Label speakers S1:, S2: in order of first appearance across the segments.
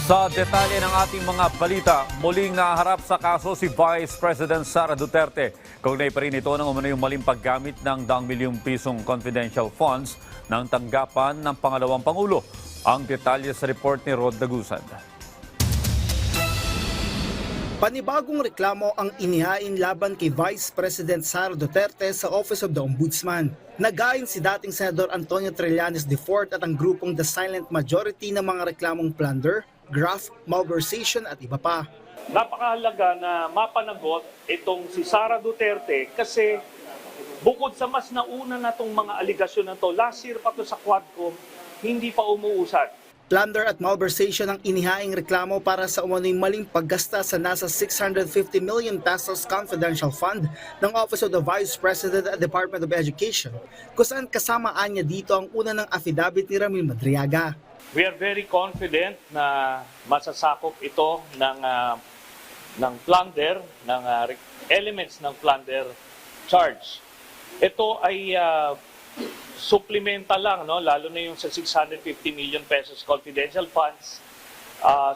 S1: Sa detalye ng ating mga balita, muling naharap sa kaso si Vice President Sara Duterte. Kaugnay pa rin ito ng umano'y maling paggamit ng 200 milyong pisong confidential funds ng tanggapan ng pangalawang Pangulo. Ang detalye sa report ni Rod Dagusad.
S2: Panibagong reklamo ang inihain laban kay Vice President Sara Duterte sa Office of the Ombudsman. Nagayon si dating Senador Antonio Trillanes IV at ang grupong The Silent Majority ng mga reklamong plunder, graft, malversation at iba pa.
S3: Napakahalaga na mapanagot itong si Sara Duterte kasi bukod sa mas nauna na itong mga aligasyon na to, last year pa to sa Quadcom, hindi pa umuusad.
S2: Plunder at malversation ang inihaing reklamo para sa umano'y maling paggasta sa nasa 650 million pesos confidential fund ng Office of the Vice President at Department of Education, kung saan kasamaan niya dito ang una ng affidavit ni Ramil Madriaga.
S3: We are very confident na masasakop ito ng plunder, ng elements ng plunder charge. Ito ay supplemental lang, no? Lalo na yung sa 650 million pesos confidential funds.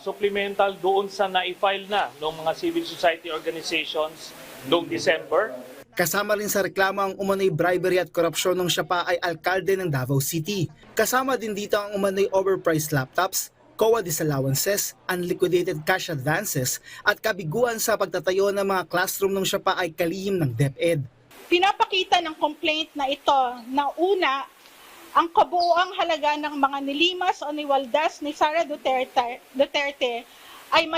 S3: Supplemental doon sa na-file na ng mga civil society organizations noong December.
S2: Kasama rin sa reklamo ang umano'y bribery at korupsyon nung siya pa ay alkalde ng Davao City. Kasama din dito ang umano'y overpriced laptops, COA disallowances, unliquidated cash advances at kabiguan sa pagtatayo ng mga classroom nung siya pa ay kalihim ng DepEd.
S4: Pinapakita ng complaint na ito na una, ang kabuuang halaga ng mga nilimas o niwaldas ni Sara Duterte ay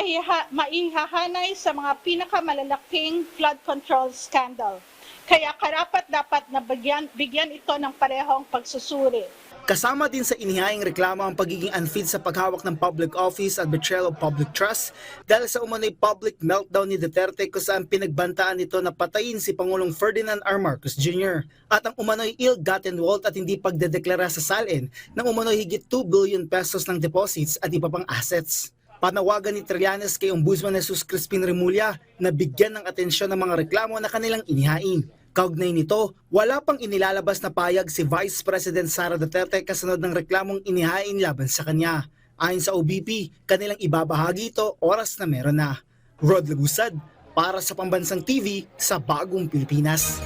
S4: maihahanay sa mga pinakamalalaking flood control scandal. Kaya karapat-dapat na bigyan ito ng parehong pagsusuri.
S2: Kasama din sa inihaing reklamo ang pagiging unfit sa paghawak ng public office at betrayal of public trust dahil sa umano'y public meltdown ni Duterte kung saan pinagbantaan nito na patayin si Pangulong Ferdinand R. Marcos Jr. at ang umano'y ill-gotten wealth at hindi pagdedeklara sa salin ng umano'y higit 2 billion pesos ng deposits at iba pang assets. Panawagan ni Trillanes kay Ombudsman Jesus Crispin Remulla na bigyan ng atensyon ng mga reklamo na kanilang inihain. Kaugnay nito, wala pang inilalabas na payag si Vice President Sara Duterte kasunod ng reklamong inihain laban sa kanya. Ayon sa OBP, kanilang ibabahagi ito oras na meron na. Rod Dagusad, para sa Pambansang TV sa Bagong Pilipinas.